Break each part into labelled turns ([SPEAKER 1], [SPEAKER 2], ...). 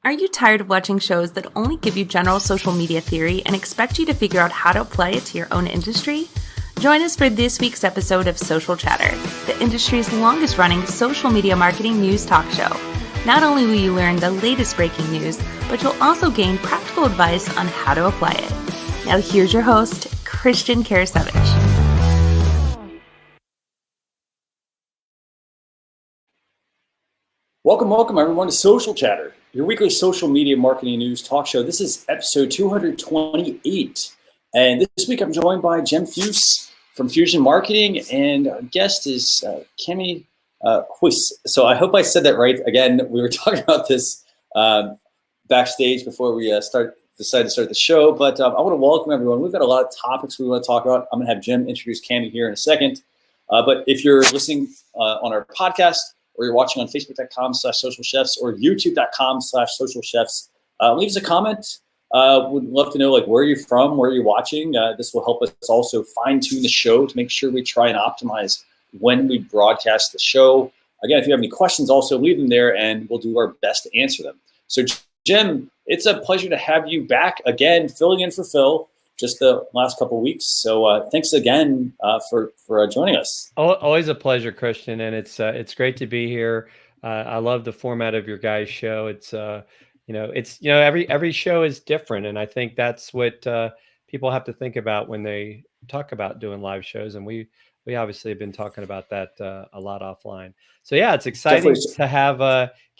[SPEAKER 1] Are you tired of watching shows that only give you general social media theory and expect you to figure out how to apply it to your own industry? Join us for this week's episode of Social Chatter, the industry's longest running social media marketing news talk show. Not only will you learn the latest breaking news, but you'll also gain practical advice on how to apply it. Now here's your host, Christian Karasiewicz.
[SPEAKER 2] Welcome everyone to Social Chatter, your weekly social media marketing news talk show. This is episode 228. And this week I'm joined by Jem Fuhs from Fusion Marketing, and our guest is Cami Huyse. So I hope I said that right. Again, we were talking about this backstage before we decided to start the show, but I want to welcome everyone. We've got a lot of topics we want to talk about. I'm going to have Jem introduce Cami here in a second. But if you're listening on our podcast, or you're watching on facebook.com/socialchefs or youtube.com/socialchefs, leave us a comment. Would love to know where you're from, where you're watching. This will help us also fine tune the show to make sure we try and optimize when we broadcast the show. Again, if you have any questions, also leave them there and we'll do our best to answer them. So Jem, it's a pleasure to have you back again, filling in for Phil just the last couple of weeks. So thanks again for joining us.
[SPEAKER 3] Always a pleasure, Christian, and it's great to be here. I love the format of your guys' show. It's every show is different, and I think that's what people have to think about when they talk about doing live shows. And we obviously have been talking about that a lot offline. So yeah, it's exciting to have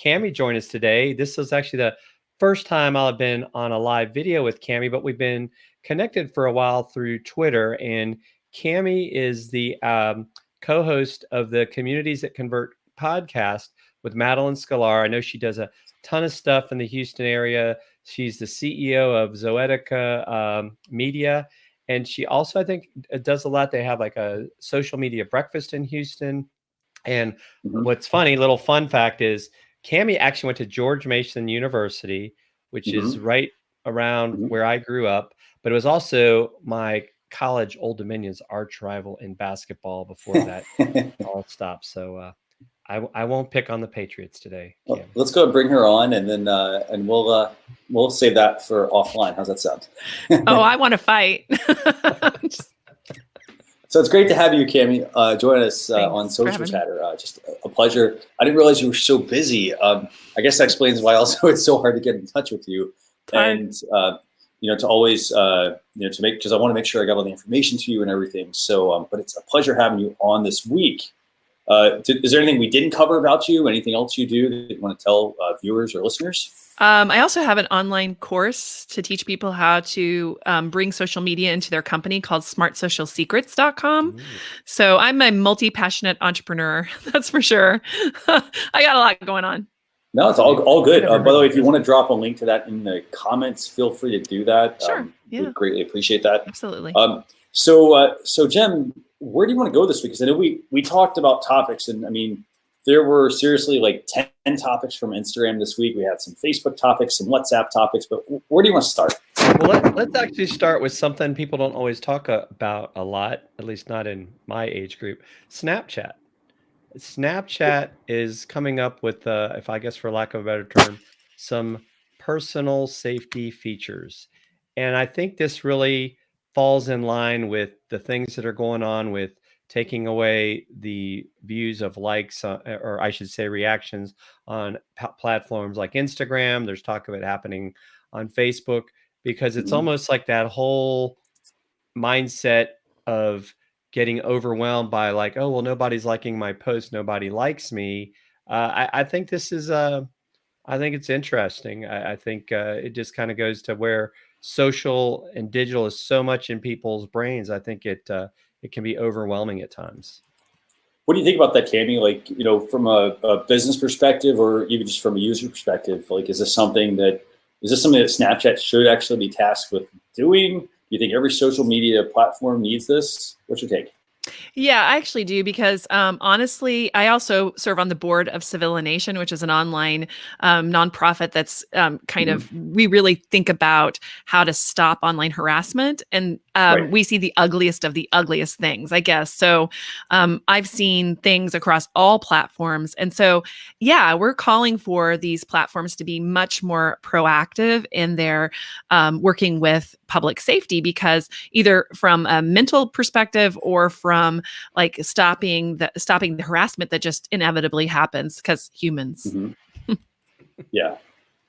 [SPEAKER 3] Cami join us today. This is actually the first time I'll have been on a live video with Cami, but we've been connected for a while through Twitter, and Cami is the co-host of the Communities That Convert podcast with Madeline Scalar. I know she does a ton of stuff in the Houston area. She's the CEO of Zoetica Media, and she also, I think, does a lot. They have a social media breakfast in Houston. And what's funny, little fun fact is Cami actually went to George Mason University, which is right around where I grew up. But it was also my college Old Dominion's arch rival in basketball before that all stopped. So I won't pick on the Patriots today.
[SPEAKER 2] Well, let's go bring her on, and then and we'll save that for offline. How's that sound?
[SPEAKER 1] Oh, I want to fight.
[SPEAKER 2] So it's great to have you, Cami, join us on Social Chatter. Just a pleasure. I didn't realize you were so busy. I guess that explains why also it's so hard to get in touch with you. And to always, to make, because I want to make sure I got all the information to you and everything. So, but it's a pleasure having you on this week. Is there anything we didn't cover about you? Anything else you do that you want to tell viewers or listeners?
[SPEAKER 4] I also have an online course to teach people how to bring social media into their company called smartsocialsecrets.com. So I'm a multi-passionate entrepreneur, that's for sure. I got a lot going on.
[SPEAKER 2] No, it's all good. By the way, if you want to drop a link to that in the comments, feel free to do that.
[SPEAKER 4] Sure.
[SPEAKER 2] We'd greatly appreciate that.
[SPEAKER 4] Absolutely.
[SPEAKER 2] So Jem, where do you want to go this week? Because I know we talked about topics, and I mean, there were seriously 10 topics from Instagram this week. We had some Facebook topics, some WhatsApp topics, but where do you want to start?
[SPEAKER 3] Well, let's actually start with something people don't always talk about a lot, at least not in my age group, Snapchat. Snapchat is coming up with, if I guess for lack of a better term, some personal safety features. And I think this really falls in line with the things that are going on with taking away the views of likes, or I should say reactions on platforms like Instagram. There's talk of it happening on Facebook, because it's almost like that whole mindset of getting overwhelmed by oh, well, nobody's liking my post, nobody likes me. I think this is, I think it's interesting. I think it just kind of goes to where social and digital is so much in people's brains. I think it can be overwhelming at times.
[SPEAKER 2] What do you think about that, Cami? From a business perspective, or even just from a user perspective, is this something that Snapchat should actually be tasked with doing? Do you think every social media platform needs this? What's your take?
[SPEAKER 4] Yeah, I actually do because honestly, I also serve on the board of Civilla Nation, which is an online nonprofit that's kind of, we really think about how to stop online harassment. And
[SPEAKER 2] Right.
[SPEAKER 4] we see the ugliest of the ugliest things, I guess. So I've seen things across all platforms. And so, yeah, we're calling for these platforms to be much more proactive in their working with public safety, because either from a mental perspective or from like stopping the harassment that just inevitably happens because humans.
[SPEAKER 2] Yeah.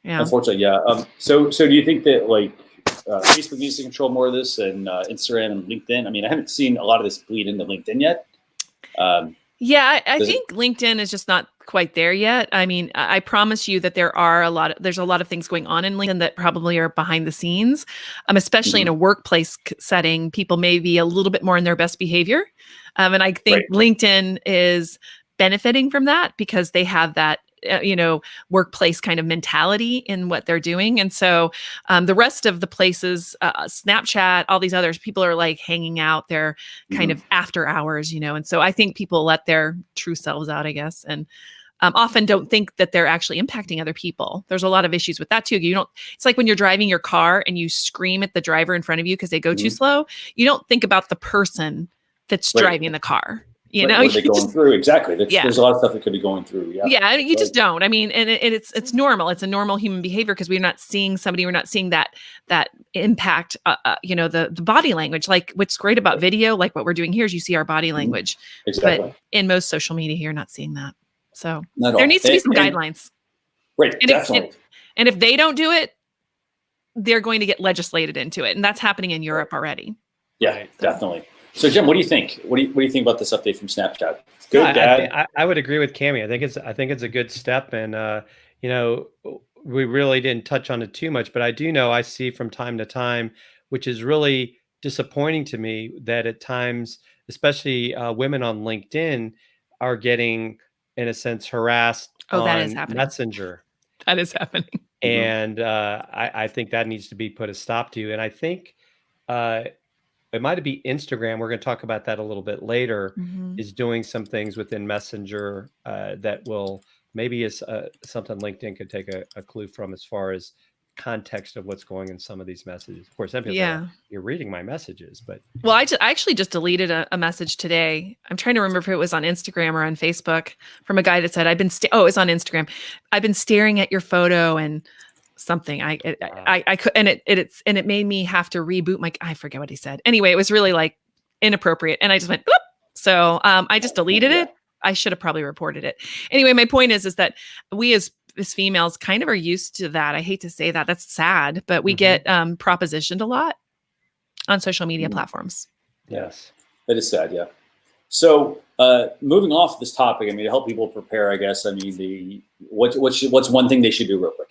[SPEAKER 4] Yeah.
[SPEAKER 2] Unfortunately, yeah. So do you think that like Facebook needs to control more of this, and Instagram and LinkedIn? I mean, I haven't seen a lot of this bleed into LinkedIn yet.
[SPEAKER 4] Yeah, I think LinkedIn is just not quite there yet. I mean, I promise you that there's a lot of things going on in LinkedIn that probably are behind the scenes, especially in a workplace setting. People may be a little bit more in their best behavior. And I think LinkedIn is benefiting from that because they have that workplace kind of mentality in what they're doing. And so the rest of the places, Snapchat, all these others, people are like hanging out there kind of after hours, and so I think people let their true selves out, I guess. And often don't think that they're actually impacting other people. There's a lot of issues with that too. It's like when you're driving your car and you scream at the driver in front of you because they go too slow. You don't think about the person that's driving the car.
[SPEAKER 2] What are they going through? Exactly. There's a lot of stuff that could be going through. Yeah.
[SPEAKER 4] Yeah. You just don't. I mean, and it's normal. It's a normal human behavior because we're not seeing that impact, the body language. Like what's great about video, like what we're doing here is you see our body language.
[SPEAKER 2] Exactly.
[SPEAKER 4] But in most social media, you're not seeing that. So
[SPEAKER 2] Not
[SPEAKER 4] there needs to be some guidelines.
[SPEAKER 2] Right.
[SPEAKER 4] And
[SPEAKER 2] definitely.
[SPEAKER 4] And if they don't do it, they're going to get legislated into it. And that's happening in Europe already.
[SPEAKER 2] Yeah, definitely. So Jim, what do you think? What do you think about this update from Snapchat? Good, bad?
[SPEAKER 3] I would agree with Cami. I think it's a good step, and we really didn't touch on it too much, but I do know I see from time to time, which is really disappointing to me, that at times, especially women on LinkedIn, are getting, in a sense, harassed
[SPEAKER 4] that is
[SPEAKER 3] on
[SPEAKER 4] happening.
[SPEAKER 3] Messenger.
[SPEAKER 4] That is happening.
[SPEAKER 3] And I think that needs to be put a stop to. And I think it might be Instagram, we're going to talk about that a little bit later, is doing some things within Messenger that will maybe is something LinkedIn could take a clue from as far as context of what's going in some of these messages. Of course, some people are, you're reading my messages, but
[SPEAKER 4] well, I actually just deleted a message today. I'm trying to remember if it was on Instagram or on Facebook, from a guy that said, it was on Instagram. I've been staring at your photo and something. I could, and it made me have to reboot I forget what he said. Anyway, it was really like inappropriate, and I just went, Bloop! So I just deleted it. I should have probably reported it. Anyway, my point is that we as females kind of are used to that. I hate to say that. That's sad, but we get propositioned a lot on social media platforms.
[SPEAKER 2] Yes, that is sad. Yeah. So moving off this topic, I mean, to help people prepare, I guess. I mean, what's one thing they should do real quick?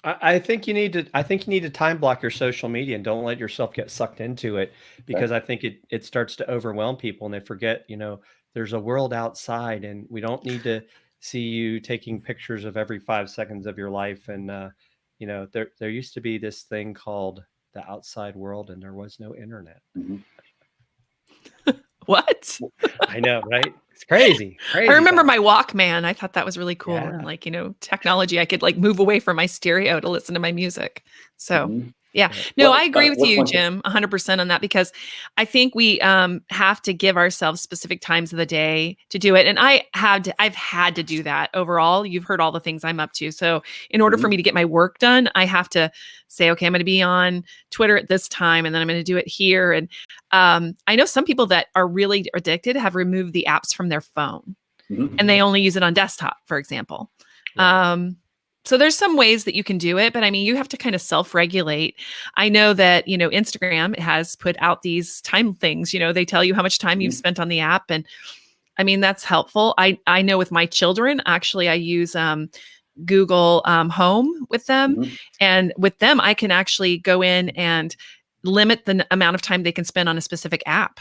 [SPEAKER 3] I think you need to time block your social media and don't let yourself get sucked into it, because I think it starts to overwhelm people and they forget, there's a world outside, and we don't need to see you taking pictures of every 5 seconds of your life. And, there used to be this thing called the outside world, and there was no internet.
[SPEAKER 4] What?
[SPEAKER 3] I know, right? It's crazy.
[SPEAKER 4] I remember my Walkman. I thought that was really cool. And technology, I could move away from my stereo to listen to my music. So yeah, no, I agree with you, Jim, 100% on that, because I think we have to give ourselves specific times of the day to do it. And I've had to do that overall. You've heard all the things I'm up to. So in order for me to get my work done, I have to say, okay, I'm going to be on Twitter at this time, and then I'm going to do it here. And I know some people that are really addicted have removed the apps from their phone, and they only use it on desktop, for example. So there's some ways that you can do it, but I mean, you have to kind of self-regulate. I know that, Instagram has put out these time things, they tell you how much time you've spent on the app. And I mean, that's helpful. I know with my children, actually, I use Google Home with them. And with them, I can actually go in and limit the amount of time they can spend on a specific app.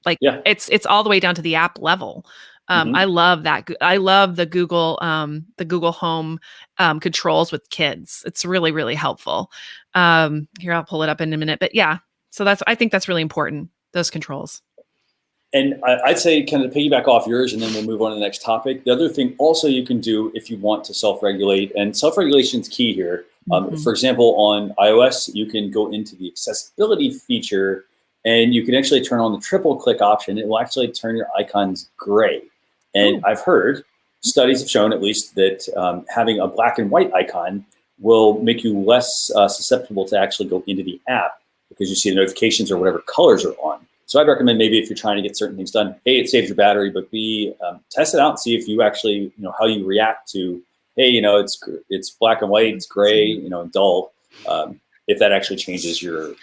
[SPEAKER 4] Like it's all the way down to the app level. I love that. I love the Google Home controls with kids. It's really, really helpful. Here, I'll pull it up in a minute. But yeah, so I think that's really important, those controls.
[SPEAKER 2] And I'd say kind of piggyback off yours, and then we'll move on to the next topic. The other thing also you can do if you want to self-regulate, and self-regulation is key here. For example, on iOS, you can go into the accessibility feature, and you can actually turn on the triple click option. It will actually turn your icons gray. And I've heard, studies have shown at least, that having a black and white icon will make you less susceptible to actually go into the app because you see the notifications or whatever colors are on. So I'd recommend maybe if you're trying to get certain things done, A, it saves your battery, but B, test it out and see if you actually, how you react to, hey, it's black and white, it's gray, dull. If that actually changes your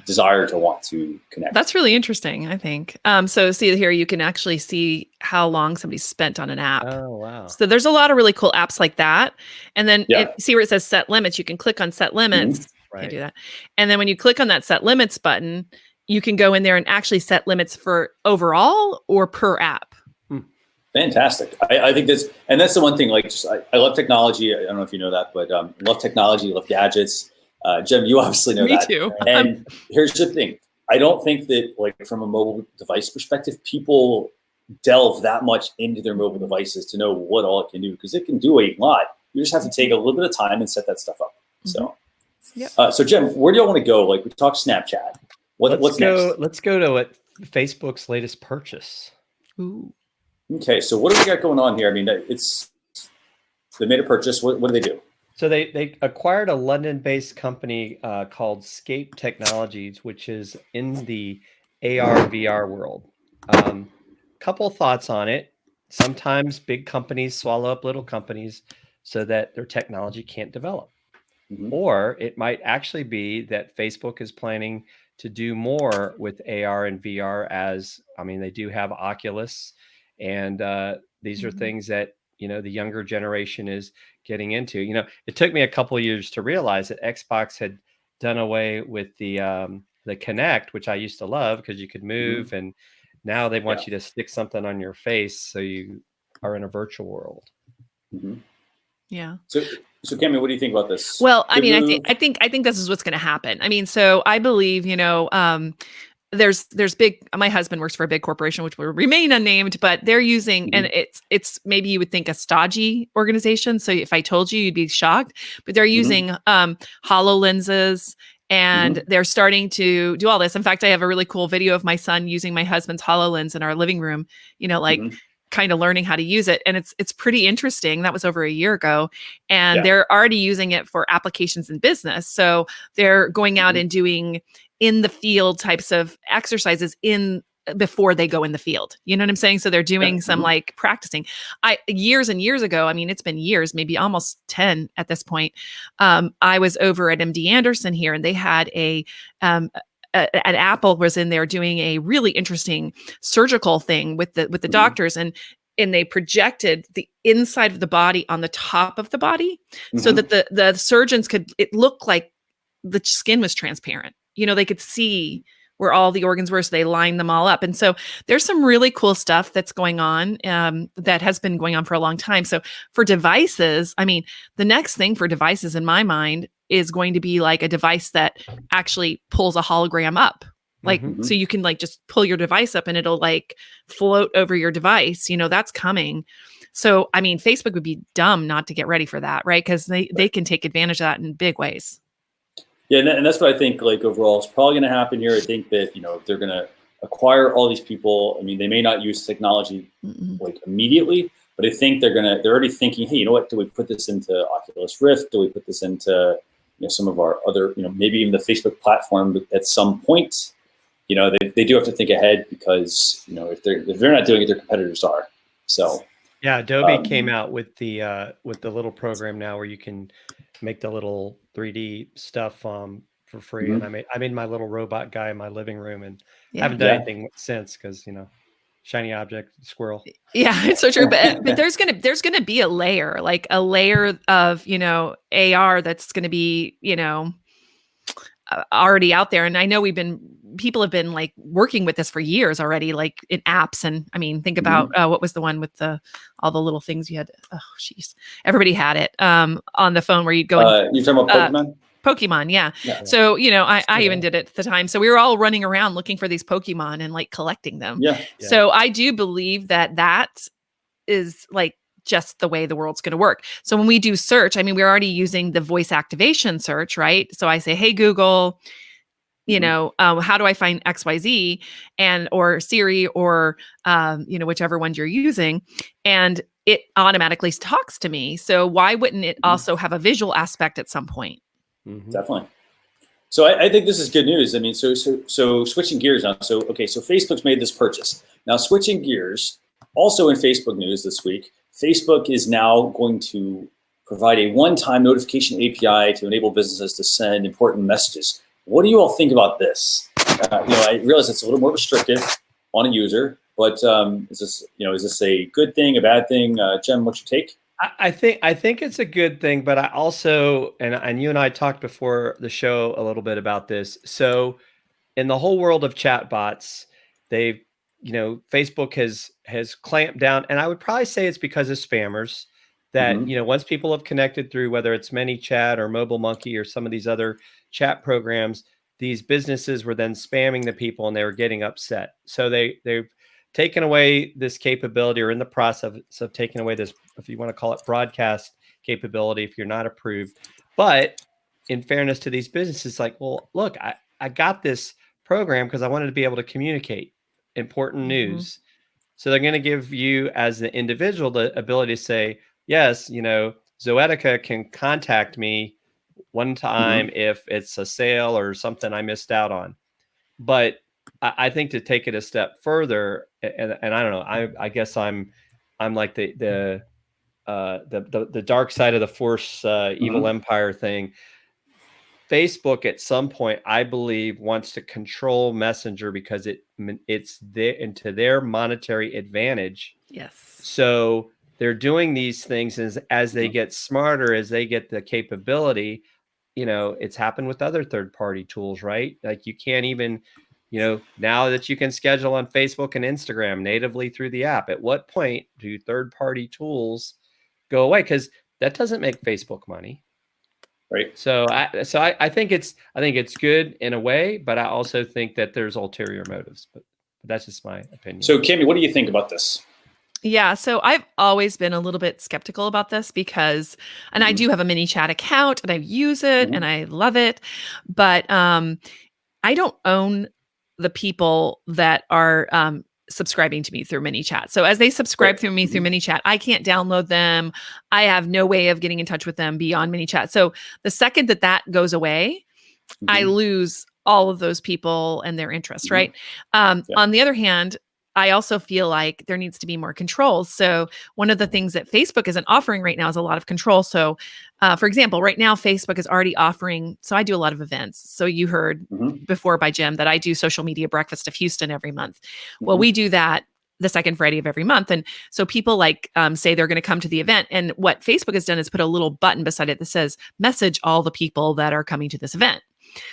[SPEAKER 2] desire to want to connect.
[SPEAKER 4] That's really interesting, I think. So see here, you can actually see how long somebody spent on an app.
[SPEAKER 3] Oh, wow.
[SPEAKER 4] So there's a lot of really cool apps like that. And then see where it says set limits, you can click on set limits.
[SPEAKER 3] Right.
[SPEAKER 4] Can't do that. And then when you click on that set limits button, you can go in there and actually set limits for overall or per app.
[SPEAKER 2] Fantastic. I think that's the one thing, I love technology. I don't know if you know that, but love technology, love gadgets. Jem, you obviously know that.
[SPEAKER 4] Me too.
[SPEAKER 2] And here's the thing. I don't think that from a mobile device perspective, people delve that much into their mobile devices to know what all it can do, because it can do a lot. You just have to take a little bit of time and set that stuff up. So, so Jem, where do y'all want to go? We talked Snapchat. What's next?
[SPEAKER 3] Let's go to Facebook's latest purchase.
[SPEAKER 4] Ooh.
[SPEAKER 2] Okay, so what do we got going on here? I mean, they made a purchase. What do they do?
[SPEAKER 3] So they acquired a London-based company called Scape Technologies, which is in the AR VR world. Couple thoughts on it. Sometimes big companies swallow up little companies so that their technology can't develop. Or it might actually be that Facebook is planning to do more with AR and VR, they do have Oculus, and these are things that, the younger generation is getting into. It took me a couple of years to realize that Xbox had done away with the Kinect, which I used to love because you could move, and now they want you to stick something on your face so you are in a virtual world.
[SPEAKER 4] Yeah.
[SPEAKER 2] So Cameron, what do you think about this?
[SPEAKER 4] Well, I think this is what's going to happen. So I believe, there's my husband works for a big corporation, which will remain unnamed, but they're using, and it's maybe you would think a stodgy organization. So if I told you, you'd be shocked, but they're using HoloLenses, and they're starting to do all this. In fact, I have a really cool video of my son using my husband's HoloLens in our living room, kind of learning how to use it. And it's pretty interesting. That was over a year ago. And they're already using it for applications in business. So they're going out and doing in the field types of exercises before they go in the field. You know what I'm saying? So they're doing some practicing. Years and years ago, it's been years, maybe almost 10 at this point. I was over at MD Anderson here, and they had an Apple was in there doing a really interesting surgical thing with the doctors, and they projected the inside of the body on the top of the body so that the surgeons it looked like the skin was transparent. They could see where all the organs were, so they lined them all up. And so there's some really cool stuff that's going on that has been going on for a long time. So for devices, the next thing for devices in my mind is going to be like a device that actually pulls a hologram up. So you can just pull your device up and it'll float over your device, that's coming. So, Facebook would be dumb not to get ready for that, right? Because they can take advantage of that in big ways.
[SPEAKER 2] Yeah, and that's what I think, overall, is probably going to happen here. I think that, if they're going to acquire all these people, they may not use technology immediately, but I think they're already thinking, hey, you know what, do we put this into Oculus Rift? Do we put this into, some of our other, maybe even the Facebook platform at some point? They do have to think ahead because, if they're not doing it, their competitors are. So
[SPEAKER 3] yeah, Adobe came out with the little program now where you can make the little 3D stuff for free. And I made my little robot guy in my living room, and I haven't done anything since because shiny object, squirrel.
[SPEAKER 4] Yeah, it's so true. But there's gonna be a layer of AR that's gonna be already out there. And I know people have been working with this for years already, in apps. And think about what was the one with all the little things you had. Oh, jeez, everybody had it on the phone where you'd go.
[SPEAKER 2] You're talking about Pokemon?
[SPEAKER 4] Pokemon, yeah.
[SPEAKER 2] Yeah.
[SPEAKER 4] So, I even did it at the time. So we were all running around looking for these Pokemon and like collecting them.
[SPEAKER 2] Yeah.
[SPEAKER 4] So I do believe that is like just the way the world's going to work. So when we do search, I mean, we're already using the voice activation search, right? So I say, hey, Google, how do I find XYZ or Siri or, whichever one you're using, and it automatically talks to me. So why wouldn't it also have a visual aspect at some point?
[SPEAKER 2] Definitely. So I think this is good news. I mean, so switching gears now. So Facebook's made this purchase. Now switching gears, also in Facebook news this week, Facebook is now going to provide a one-time notification API to enable businesses to send important messages. What do you all think about this? I realize it's a little more restrictive on a user, but is this a good thing, a bad thing? Jem, what's your take?
[SPEAKER 3] I think it's a good thing, but I also, and you and I talked before the show a little bit about this. So in the whole world of chatbots, Facebook has clamped down, and I would probably say it's because of spammers that, once people have connected through, whether it's ManyChat or Mobile Monkey or some of these other chat programs, these businesses were then spamming the people and they were getting upset. So they've taken away this capability, or in the process of taking away this, if you want to call it broadcast capability, if you're not approved. But in fairness to these businesses, like, well, look, I got this program because I wanted to be able to communicate important news. So they're going to give you as the individual the ability to say, yes, Zoetica can contact me one time if it's a sale or something I missed out on. But I think to take it a step further, and I don't know, I guess I'm like the dark side of the Force evil empire thing. Facebook at some point, I believe, wants to control Messenger because it's into their monetary advantage.
[SPEAKER 4] Yes.
[SPEAKER 3] So they're doing these things as they get smarter, as they get the capability. It's happened with other third-party tools, right? Like you can't even, now that you can schedule on Facebook and Instagram natively through the app, at what point do third-party tools go away? Because that doesn't make Facebook money.
[SPEAKER 2] Right.
[SPEAKER 3] So I think it's good in a way, but I also think that there's ulterior motives. But that's just my opinion.
[SPEAKER 2] So Kimmy, what do you think about this?
[SPEAKER 4] Yeah, so I've always been a little bit skeptical about this because, and I do have a ManyChat account and I use it and I love it, but I don't own the people that are subscribing to me through ManyChat. So as they subscribe through me through ManyChat, I can't download them. I have no way of getting in touch with them beyond ManyChat. So the second that goes away, I lose all of those people and their interests, right? On the other hand, I also feel like there needs to be more controls. So one of the things that Facebook isn't offering right now is a lot of control. So for example, right now, Facebook is already offering, so I do a lot of events. So you heard before by Jim that I do Social Media Breakfast of Houston every month. Well, we do that the second Friday of every month. And so people like say they're going to come to the event. And what Facebook has done is put a little button beside it that says, message all the people that are coming to this event.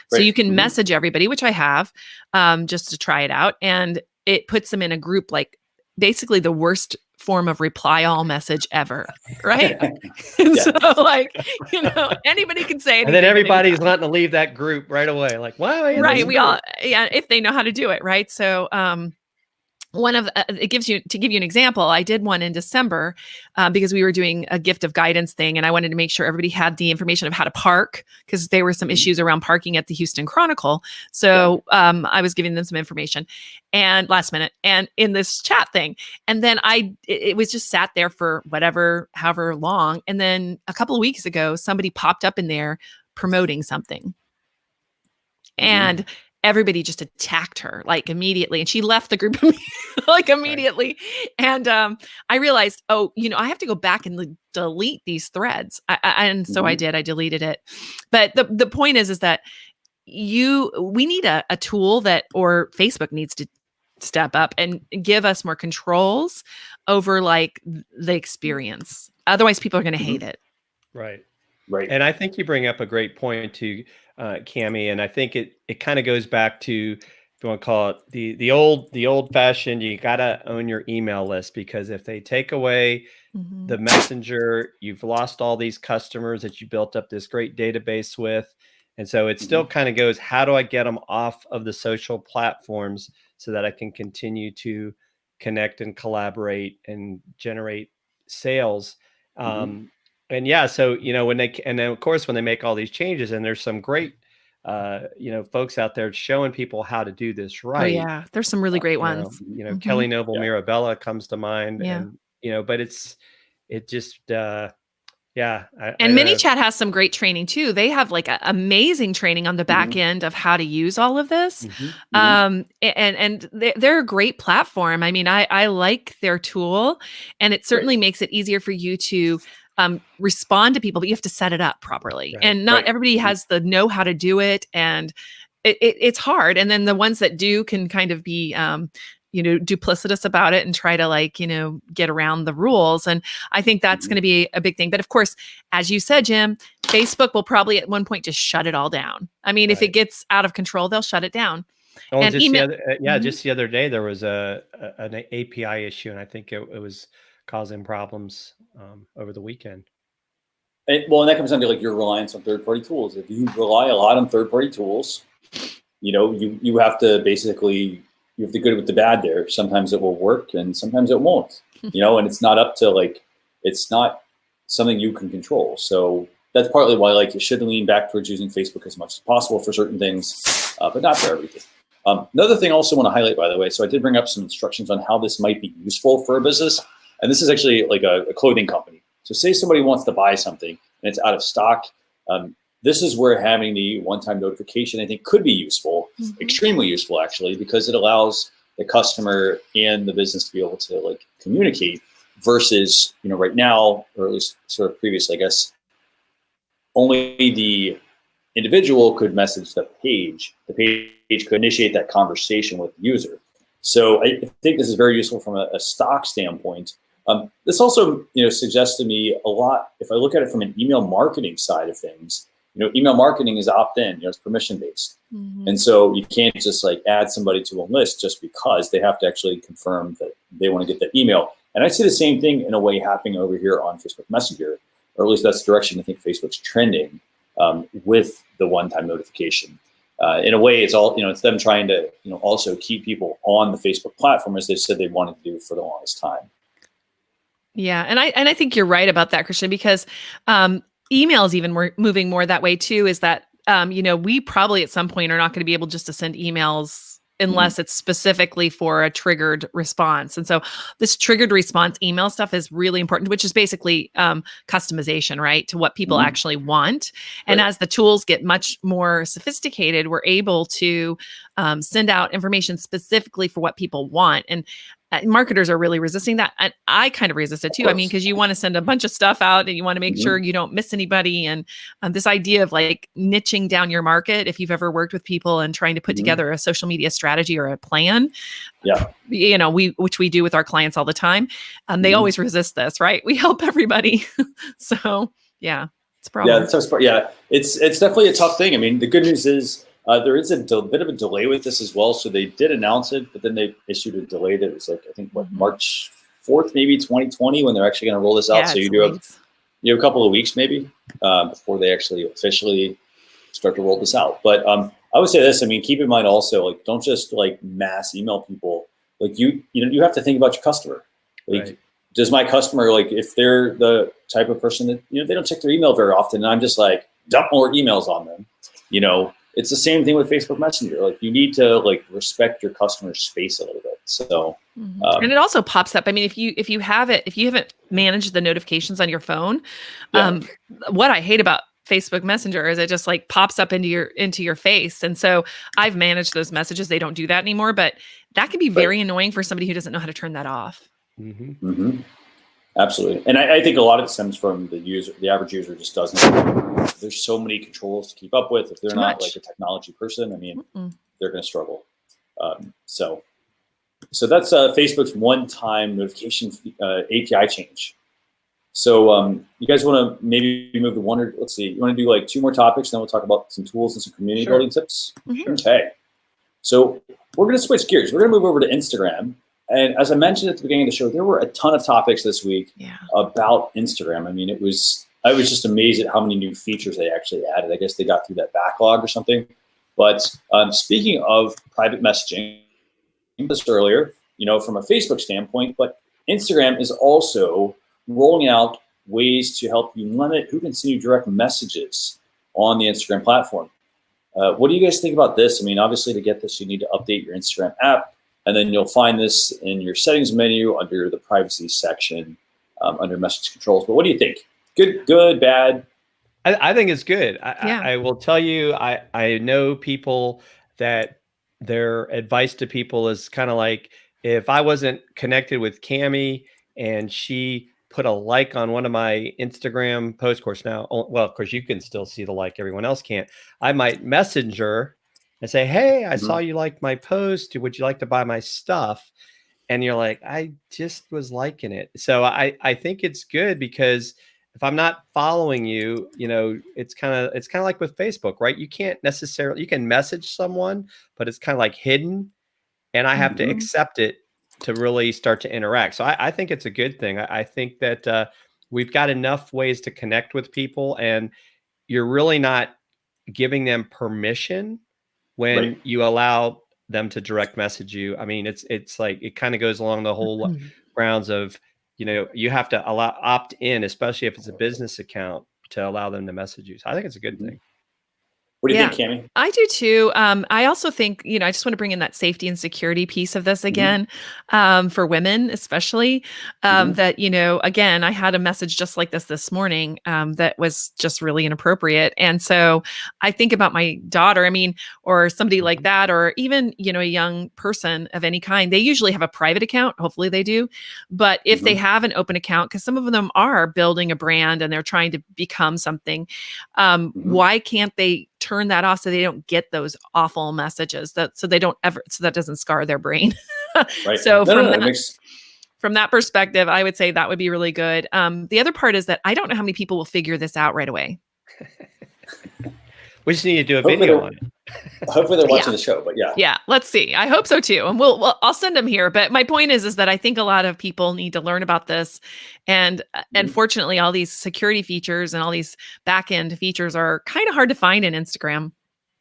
[SPEAKER 4] So you can message everybody, which I have just to try it out. And it puts them in a group, like basically the worst form of reply all message ever. Right. So like, anybody can say anything.
[SPEAKER 3] And then everybody's wanting to leave that group right away. Like, why?
[SPEAKER 4] Right. We all, if they know how to do it. Right. So, one of it gives you, to give you an example, I did one in December because we were doing a gift of guidance thing, and I wanted to make sure everybody had the information of how to park because there were some issues around parking at the Houston Chronicle. So I was giving them some information, and last minute, and in this chat thing, and then it was just sat there for however long, and then a couple of weeks ago, somebody popped up in there promoting something, and everybody just attacked her like immediately, and she left the group like immediately. And I realized, I have to go back and delete these threads. And so I did. I deleted it. But the point is that we need a tool or Facebook needs to step up and give us more controls over like the experience. Otherwise, people are going to hate it.
[SPEAKER 3] Right. And I think you bring up a great point too, Cammie, and I think it kind of goes back to, if you want to call it the old fashioned, you got to own your email list, because if they take away the messenger, you've lost all these customers that you built up this great database with. And so it still kind of goes, how do I get them off of the social platforms so that I can continue to connect and collaborate and generate sales? And yeah, so, you know, and then of course, when they make all these changes, and there's some great, you know, folks out there showing people how to do this right.
[SPEAKER 4] Oh yeah, there's some really great ones.
[SPEAKER 3] Kelly Noble Mirabella comes to mind,
[SPEAKER 4] Yeah.
[SPEAKER 3] and, you know, but it just, yeah.
[SPEAKER 4] And ManyChat has some great training too. They have like amazing training on the back end of how to use all of this. And they're a great platform. I mean, I like their tool, and it certainly makes it easier for you to respond to people, but you have to set it up properly. And not everybody has the know how to do it. And it's hard. And then the ones that do can kind of be, you know, duplicitous about it and try to, like, you know, get around the rules. And I think that's going to be a big thing. But of course, as you said, Jim, Facebook will probably at one point just shut it all down. I mean, if it gets out of control, they'll shut it down.
[SPEAKER 3] Well,
[SPEAKER 4] and
[SPEAKER 3] just just the other day, there was an API issue, and I think it was causing problems over the weekend.
[SPEAKER 2] And that comes down to like your reliance on third-party tools. If you rely a lot on third-party tools, you know, you have to basically, you have the good with the bad there. Sometimes it will work and sometimes it won't, you know, and it's not up to, like, it's not something you can control. So that's partly why, like, you should lean back towards using Facebook as much as possible for certain things, but not for everything. Another thing I also want to highlight, by the way, so I did bring up some instructions on how this might be useful for a business. And this is actually like a clothing company. So say somebody wants to buy something and it's out of stock. This is where having the one-time notification, I think, could be useful, extremely useful, actually, because it allows the customer and the business to be able to, like, communicate versus, you know, right now, or at least sort of previously, I guess, only the individual could message the page. The page could initiate that conversation with the user. So I think this is very useful from a stock standpoint. This also, you know, suggests to me a lot, if I look at it from an email marketing side of things. You know, email marketing is opt-in, you know, it's permission-based. And so you can't just, like, add somebody to a list just because. They have to actually confirm that they want to get that email. And I see the same thing in a way happening over here on Facebook Messenger, or at least that's the direction I think Facebook's trending with the one-time notification. In a way, it's all, you know, it's them trying to, you know, also keep people on the Facebook platform as they said they wanted to do for the longest time.
[SPEAKER 4] Yeah. And I think you're right about that, Christian, because email is even moving more that way too, is that, you know, we probably at some point are not going to be able just to send emails unless it's specifically for a triggered response. And so this triggered response email stuff is really important, which is basically customization, right, to what people actually want. And as the tools get much more sophisticated, we're able to send out information specifically for what people want. And marketers are really resisting that. And I kind of resist it too. I mean, because you want to send a bunch of stuff out and you want to make sure you don't miss anybody. And this idea of, like, niching down your market, if you've ever worked with people and trying to put together a social media strategy or a plan, you know, which we do with our clients all the time, they always resist this, right? We help everybody. So yeah, it's a problem.
[SPEAKER 2] It's definitely a tough thing. I mean, the good news is, there is a bit of a delay with this as well. So they did announce it, but then they issued a delay that was, like, I think, March 4th, maybe 2020, when they're actually going to roll this out.
[SPEAKER 4] Yeah,
[SPEAKER 2] so you have a couple of weeks maybe before they actually officially start to roll this out. But I would say this, I mean, keep in mind also, like, don't just, like, mass email people. Like, you know, you have to think about your customer. Like, does my customer, like, if they're the type of person that, you know, they don't check their email very often, and I'm just like, dump more emails on them, you know? It's the same thing with Facebook Messenger. Like, you need to, like, respect your customer's space a little bit. So,
[SPEAKER 4] and it also pops up. I mean, if you haven't managed the notifications on your phone, what I hate about Facebook Messenger is it just, like, pops up into your face. And so I've managed those messages. They don't do that anymore, but that can be very annoying for somebody who doesn't know how to turn that off.
[SPEAKER 2] Absolutely. And I think a lot of it stems from the average user just doesn't. There's so many controls to keep up with. If they're not, like, a technology person, I mean, they're going to struggle. So that's Facebook's one-time notification API change. So you guys want to maybe move to one, or let's see, you want to do, like, 2 more topics, then we'll talk about some tools and some community building tips? Okay. So we're going to switch gears. We're going to move over to Instagram. And as I mentioned at the beginning of the show, there were a ton of topics this week about Instagram. I mean, it was, I was just amazed at how many new features they actually added. I guess they got through that backlog or something. But speaking of private messaging, this earlier, from a Facebook standpoint, but Instagram is also rolling out ways to help you limit who can send you direct messages on the Instagram platform. What do you guys think about this? I mean, obviously to get this, you need to update your Instagram app, and then you'll find this in your settings menu under the privacy section, under message controls. But what do you think? Good, bad?
[SPEAKER 3] I think it's good.
[SPEAKER 4] Yeah.
[SPEAKER 3] I will tell you, I know people that their advice to people is kind of like, if I wasn't connected with Cammie and she put a like on one of my Instagram posts, of course now, well, of course you can still see the like, everyone else can't. I might message her and say, hey, I saw you like my post. Would you like to buy my stuff? And you're like, I just was liking it. So I think it's good, because if I'm not following you, it's kind of like with Facebook, right? You can't necessarily, you can message someone, but it's kind of like hidden, and I have to accept it to really start to interact. So I think it's a good thing. I think that we've got enough ways to connect with people, and you're really not giving them permission when you allow them to direct message you. I mean, it's like, it kind of goes along the whole grounds of, you have to opt in, especially if it's a business account, to allow them to message you. So I think it's a good thing.
[SPEAKER 2] What do you think, Cammie?
[SPEAKER 4] I do too. I also think, I just want to bring in that safety and security piece of this again, for women, especially, that, again, I had a message just like this morning, that was just really inappropriate. And so I think about my daughter, or somebody like that, or even, a young person of any kind. They usually have a private account. Hopefully they do. But if they have an open account, because some of them are building a brand and they're trying to become something, why can't they turn that off so they don't get those awful messages, so that doesn't scar their brain?
[SPEAKER 2] Right.
[SPEAKER 4] So from that perspective, I would say that would be really good. The other part is that I don't know how many people will figure this out right away.
[SPEAKER 3] We just need to do a video on it.
[SPEAKER 2] Hopefully they're watching the show, but yeah.
[SPEAKER 4] Yeah, let's see. I hope so too. And I'll send them here. But my point is that I think a lot of people need to learn about this. And fortunately, all these security features and all these back-end features are kind of hard to find in Instagram.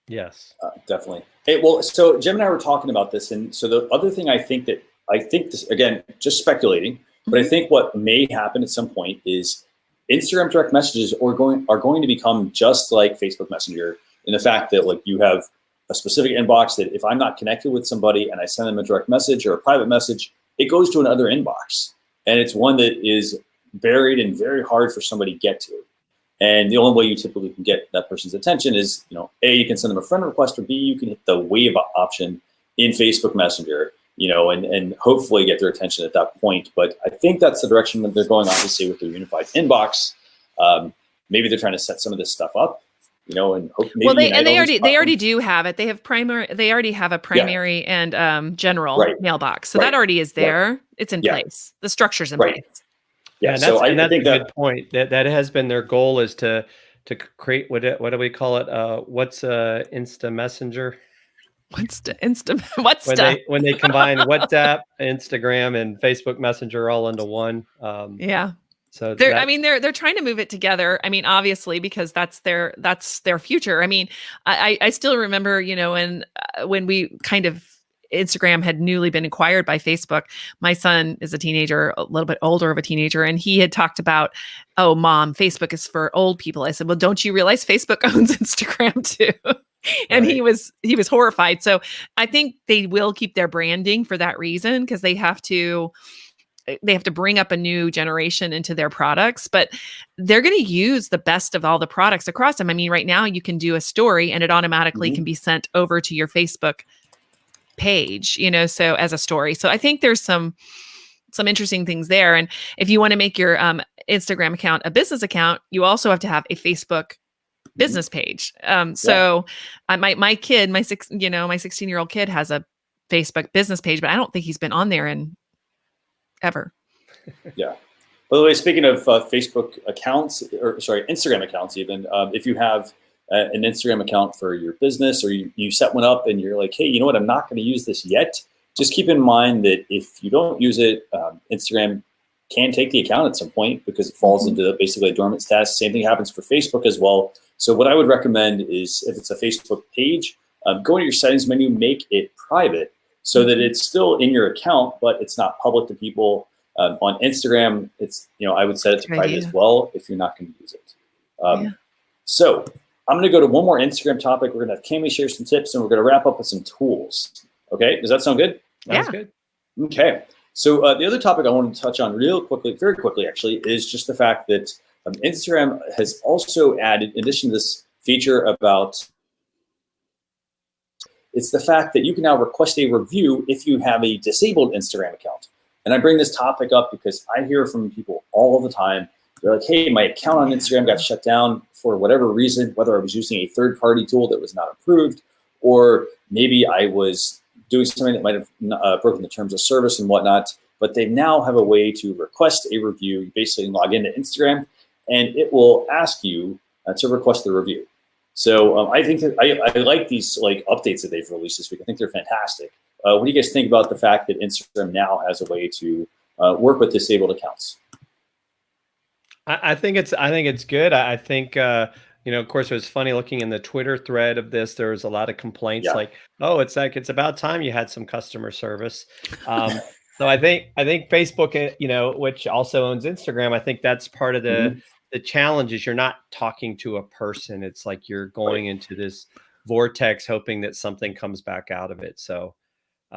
[SPEAKER 3] Yes.
[SPEAKER 2] Definitely. Hey, well, so Jim and I were talking about this. And so the other thing I think this, again, just speculating, but I think what may happen at some point is Instagram direct messages are going to become just like Facebook Messenger, in the fact that, like, you have a specific inbox that if I'm not connected with somebody and I send them a direct message or a private message, it goes to another inbox. And it's one that is buried and very hard for somebody to get to. And the only way you typically can get that person's attention is, A, you can send them a friend request, or B, you can hit the wave option in Facebook Messenger, and hopefully get their attention at that point. But I think that's the direction that they're going, obviously, with their unified inbox. Maybe they're trying to set some of this stuff up, and hope maybe.
[SPEAKER 4] Well, they already do have it. They have They already have a primary and general mailbox, so that already is there. Right. It's in place. The structure's in place.
[SPEAKER 3] Yeah, that's a good point. That has been their goal, is to create what do we call it? What's Insta Messenger? When they combine WhatsApp, Instagram, and Facebook Messenger all into one. So
[SPEAKER 4] they're trying to move it together. Obviously, because that's their future. I still remember, when we kind of, Instagram had newly been acquired by Facebook. My son is a teenager, a little bit older of a teenager, and he had talked about, oh, Mom, Facebook is for old people. I said, well, don't you realize Facebook owns Instagram too? And he was horrified. So I think they will keep their branding for that reason, because they have to bring up a new generation into their products, but they're going to use the best of all the products across them. Right now you can do a story and it automatically can be sent over to your Facebook page, so as a story. So I think there's some interesting things there. And if you want to make your Instagram account a business account, you also have to have a Facebook business page. So my kid, my 16-year-old kid has a Facebook business page, but I don't think he's been on there in ever.
[SPEAKER 2] Yeah. By the way, speaking of Facebook accounts, Instagram accounts, even if you have an Instagram account for your business, or you set one up and you're like, hey, you know what, I'm not going to use this yet. Just keep in mind that if you don't use it, Instagram can take the account at some point because it falls into basically a dormant status. Same thing happens for Facebook as well. So what I would recommend is if it's a Facebook page, go into your settings menu, make it private so that it's still in your account, but it's not public to people. On Instagram, it's, I would set it to private as well if you're not going to use it. So I'm going to go to one more Instagram topic. We're going to have Cami share some tips, and we're going to wrap up with some tools. Okay, does that sound good?
[SPEAKER 3] Sounds good.
[SPEAKER 2] Okay. So the other topic I want to touch on very quickly actually, is just the fact that Instagram has also added, in addition to this feature about, it's the fact that you can now request a review if you have a disabled Instagram account. And I bring this topic up because I hear from people all the time. They're like, hey, my account on Instagram got shut down for whatever reason, whether I was using a third-party tool that was not approved, or maybe I was doing something that might have broken the terms of service and whatnot, but they now have a way to request a review. You basically log into Instagram, and it will ask you to request the review. So I think that I like these updates that they've released this week. I think they're fantastic. What do you guys think about the fact that Instagram now has a way to work with disabled accounts?
[SPEAKER 3] I think it's good. I think of course, it was funny looking in the Twitter thread of this. There was a lot of complaints like, "Oh, it's about time you had some customer service." So I think Facebook, which also owns Instagram, I think that's part of the challenge is you're not talking to a person. It's like you're going into this vortex, hoping that something comes back out of it. So.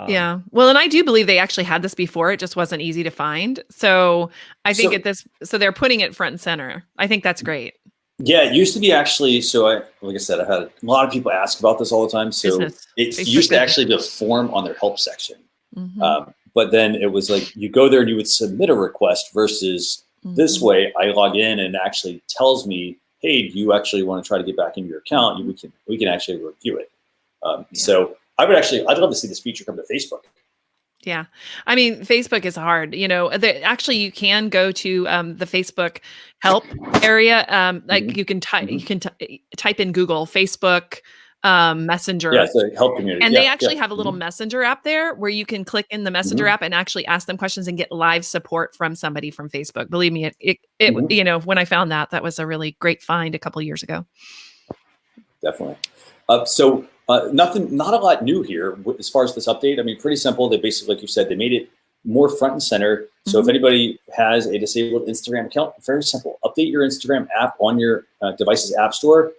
[SPEAKER 4] Yeah. Well, and I do believe they actually had this before. It just wasn't easy to find. So I think so they're putting it front and center. I think that's great.
[SPEAKER 2] Yeah, it used to be actually, like I said, I've had a lot of people ask about this all the time. So it used to actually be a form on their help section. But then it was like, you go there and you would submit a request versus this way, I log in and it actually tells me, hey, do you actually want to try to get back into your account? We can actually review it. So I'd love to see this feature come to Facebook.
[SPEAKER 4] Yeah. I mean, Facebook is hard, actually you can go to the Facebook help area. You can type in Google Facebook Messenger.
[SPEAKER 2] Yeah, it's a help community.
[SPEAKER 4] And they actually have a little messenger app there where you can click in the messenger app and actually ask them questions and get live support from somebody from Facebook. Believe me, it when I found that was a really great find a couple of years ago.
[SPEAKER 2] Definitely. Not a lot new here as far as this update. I mean, pretty simple. They basically, like you said, they made it more front and center. So if anybody has a disabled Instagram account, very simple. Update your Instagram app on your device's app store,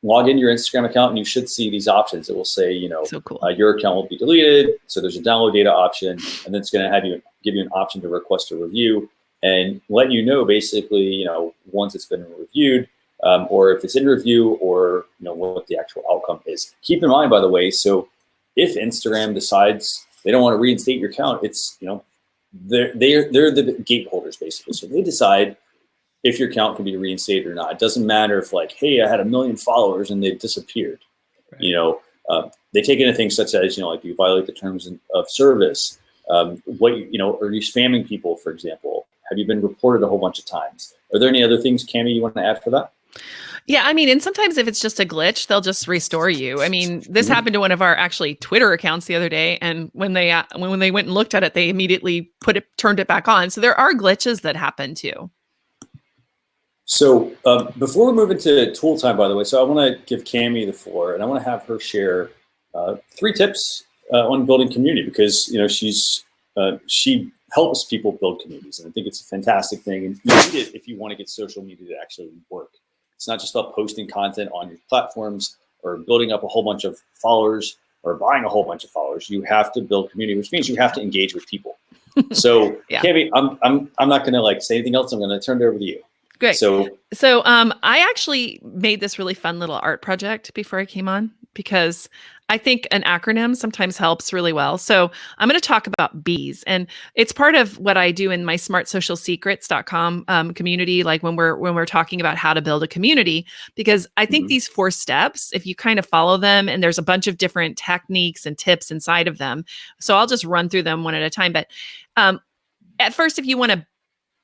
[SPEAKER 2] log in your Instagram account, and you should see these options. It will say,
[SPEAKER 4] so cool.
[SPEAKER 2] Your account will be deleted. So there's a download data option, and then it's going to give you an option to request a review and let you know basically, once it's been reviewed, or if it's in review, or what the actual outcome is. Keep in mind, by the way, so if Instagram decides they don't want to reinstate your account, it's they're the gateholders basically. So they decide if your account can be reinstated or not. It doesn't matter if hey, I had 1 million followers and they've disappeared. Right. They take into things such as like you violate the terms of service. Are you spamming people, for example? Have you been reported a whole bunch of times? Are there any other things, Cami, you want to add for that?
[SPEAKER 4] Yeah, I mean, and sometimes if it's just a glitch, they'll just restore you. I mean, this happened to one of our actually Twitter accounts the other day, and when they went and looked at it, they immediately turned it back on. So there are glitches that happen too.
[SPEAKER 2] So before we move into tool time, by the way, so I want to give Cami the floor, and I want to have her share 3 tips on building community because she helps people build communities, and I think it's a fantastic thing. And you need it if you want to get social media to actually work. It's not just about posting content on your platforms or building up a whole bunch of followers or buying a whole bunch of followers. You have to build community, which means you have to engage with people. So, Cami, I'm not going to say anything else. I'm going to turn it over to you.
[SPEAKER 4] Great.
[SPEAKER 2] So
[SPEAKER 4] I actually made this really fun little art project before I came on because I think an acronym sometimes helps really well. So I'm going to talk about B's, and it's part of what I do in my smartsocialsecrets.com community. Like when we're talking about how to build a community, because I think these 4 steps, if you kind of follow them, and there's a bunch of different techniques and tips inside of them. So I'll just run through them one at a time. But at first, if you want to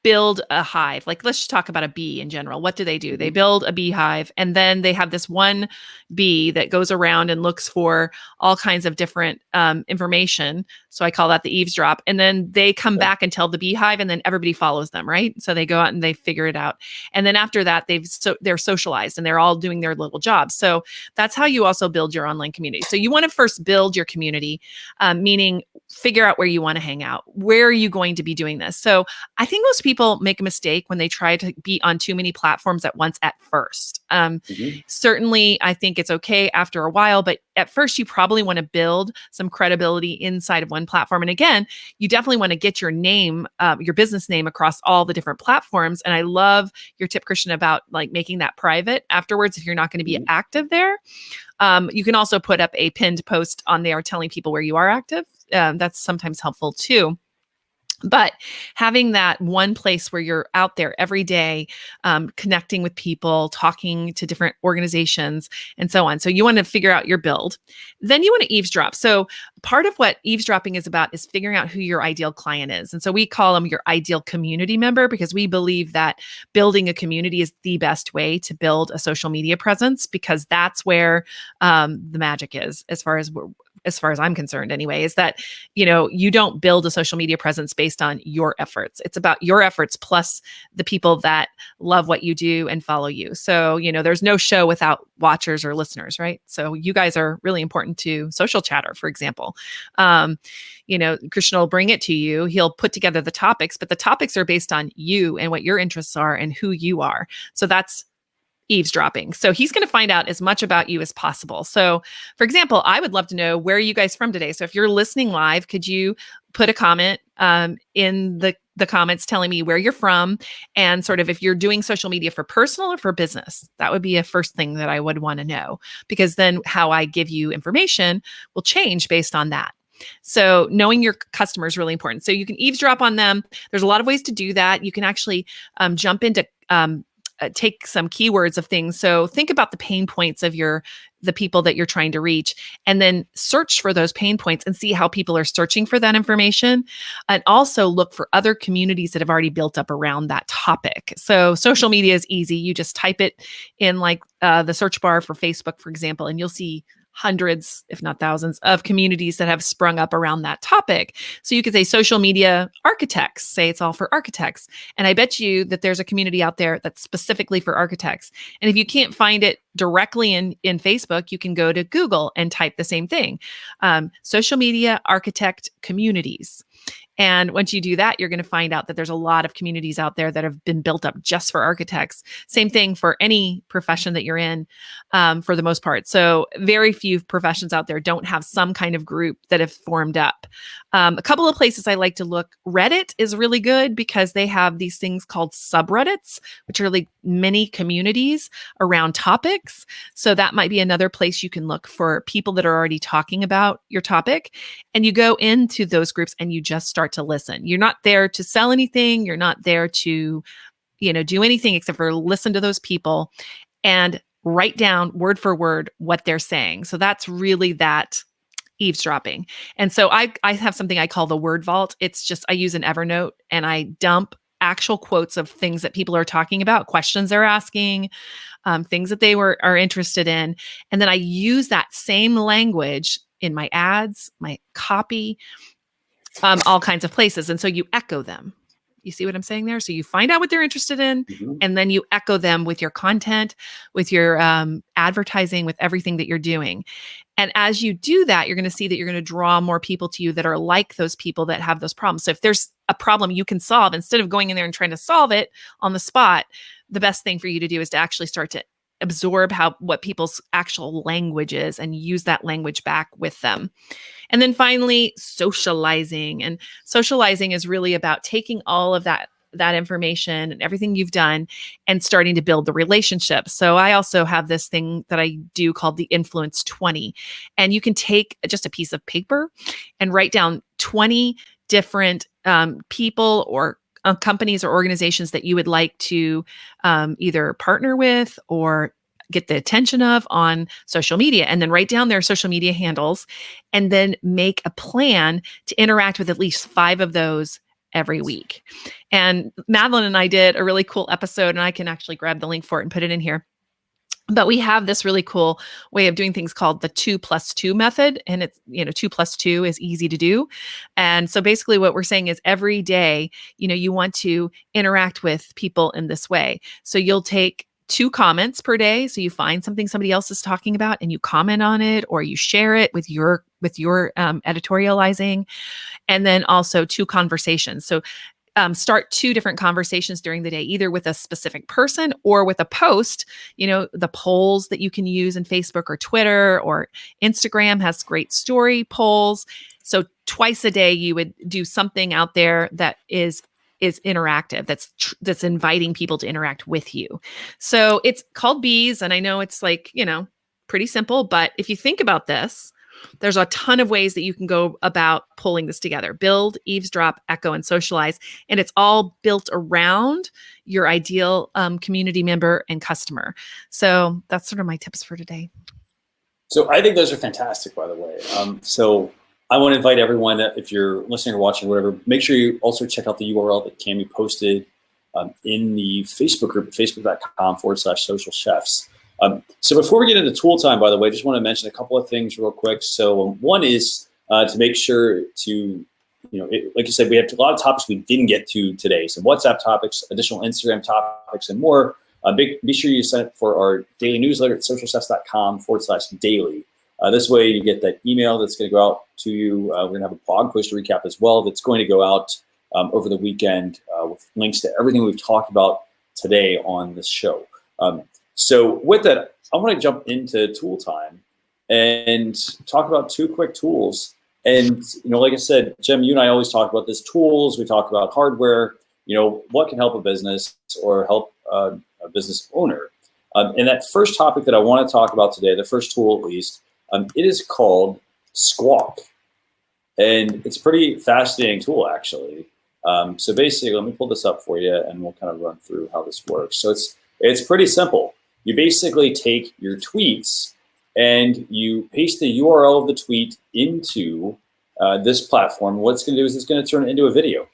[SPEAKER 4] build a hive, let's just talk about a bee in general. What do? They build a beehive, and then they have this one bee that goes around and looks for all kinds of different information. So I call that the eavesdrop. And then they come back and tell the beehive, and then everybody follows them, right? So they go out and they figure it out. And then after that, they're socialized and they're all doing their little jobs. So that's how you also build your online community. So you want to first build your community, meaning figure out where you want to hang out. Where are you going to be doing this? So I think most people make a mistake when they try to be on too many platforms at once at first. Certainly, I think it's okay after a while, but at first you probably want to build some credibility inside of one platform. And again, you definitely want to get your name, your business name across all the different platforms. And I love your tip, Christian, about like making that private afterwards if you're not going to be active there. You can also put up a pinned post on there telling people where you are active. That's sometimes helpful too. But having that one place where you're out there every day, connecting with people, talking to different organizations, and so on. So you want to figure out your build. Then you want to eavesdrop. So part of what eavesdropping is about is figuring out who your ideal client is. And so we call them your ideal community member, because we believe that building a community is the best way to build a social media presence, because that's where the magic is, as far as I'm concerned anyway, is that, you don't build a social media presence based on your efforts. It's about your efforts plus the people that love what you do and follow you. So, there's no show without watchers or listeners, right? So you guys are really important to Social Chatter, for example. Christian will bring it to you. He'll put together the topics, but the topics are based on you and what your interests are and who you are. So that's eavesdropping. So he's going to find out as much about you as possible. So for example, I would love to know, where are you guys from today? So if you're listening live, could you put a comment in the comments telling me where you're from, and sort of if you're doing social media for personal or for business? That would be a first thing that I would want to know, because then how I give you information will change based on that. So knowing your customer is really important. So you can eavesdrop on them. There's a lot of ways to do that. You can actually jump into take some keywords of things. So think about the pain points of the people that you're trying to reach, and then search for those pain points and see how people are searching for that information. And also look for other communities that have already built up around that topic. So social media is easy. You just type it in like the search bar for Facebook, for example, and you'll see hundreds, if not thousands, of communities that have sprung up around that topic. So you could say social media architects, say it's all for architects. And I bet you that there's a community out there that's specifically for architects. And if you can't find it directly in Facebook, you can go to Google and type the same thing, social media architect communities. And once you do that, you're going to find out that there's a lot of communities out there that have been built up just for architects. Same thing for any profession that you're in, for the most part. So very few professions out there don't have some kind of group that have formed up. A couple of places I like to look. Reddit is really good because they have these things called subreddits, which are like mini communities around topics. So that might be another place you can look for people that are already talking about your topic. And you go into those groups and you just start to listen. You're not there to sell anything. You're not there to, do anything except for listen to those people and write down word for word what they're saying. So that's really that eavesdropping. And so I have something I call the word vault. It's just, I use an Evernote and I dump actual quotes of things that people are talking about, questions they're asking, things that they are interested in. And then I use that same language in my ads, my copy, all kinds of places. And so you echo them. You see what I'm saying there? So you find out what they're interested in, and then you echo them with your content, with your advertising, with everything that you're doing. And as you do that, you're going to see that you're going to draw more people to you that are like those people that have those problems. So if there's a problem you can solve, instead of going in there and trying to solve it on the spot, the best thing for you to do is to actually start to absorb what people's actual language is and use that language back with them. And then finally, socializing. And socializing is really about taking all of that information and everything you've done and starting to build the relationship. So I also have this thing that I do called the Influence 20. And you can take just a piece of paper and write down 20 different people or companies or organizations that you would like to either partner with or get the attention of on social media, and then write down their social media handles, and then make a plan to interact with at least 5 of those every week. And Madeline and I did a really cool episode, and I can actually grab the link for it and put it in here, But we have this really cool way of doing things called the 2+2 method. And it's, 2+2 is easy to do. And so basically what we're saying is every day, you want to interact with people in this way. So you'll take 2 comments per day. So you find something somebody else is talking about and you comment on it, or you share it with your editorializing, and then also 2 conversations. So start 2 different conversations during the day, either with a specific person or with a post. The polls that you can use in Facebook or Twitter or Instagram has great story polls. So twice a day, you would do something out there that is interactive, that's inviting people to interact with you. So it's called Bees. And I know it's like, pretty simple, but if you think about this, there's a ton of ways that you can go about pulling this together: build, eavesdrop, echo, and socialize. And it's all built around your ideal community member and customer. So that's sort of my tips for today.
[SPEAKER 2] So I think those are fantastic, by the way. So I want to invite everyone that if you're listening or watching, whatever, make sure you also check out the URL that Cami posted in the Facebook group, facebook.com/social chefs. So before we get into tool time, by the way, I just want to mention a couple of things real quick. So one is to make sure to, like you said, we have a lot of topics we didn't get to today. Some WhatsApp topics, additional Instagram topics, and more. Be sure you sign up for our daily newsletter at socialchefs.com/daily. This way you get that email that's going to go out to you. We're going to have a blog post recap as well that's going to go out over the weekend with links to everything we've talked about today on this show. So with that, I want to jump into tool time and talk about 2 quick tools. And, like I said, Jim, you and I always talk about this tools. We talk about hardware, what can help a business or help a business owner. And that first topic that I want to talk about today, the first tool at least, it is called Squawk. And it's a pretty fascinating tool, actually. So basically, let me pull this up for you and we'll kind of run through how this works. So it's pretty simple. You basically take your tweets and you paste the URL of the tweet into this platform. What it's going to do is it's going to turn it into a video.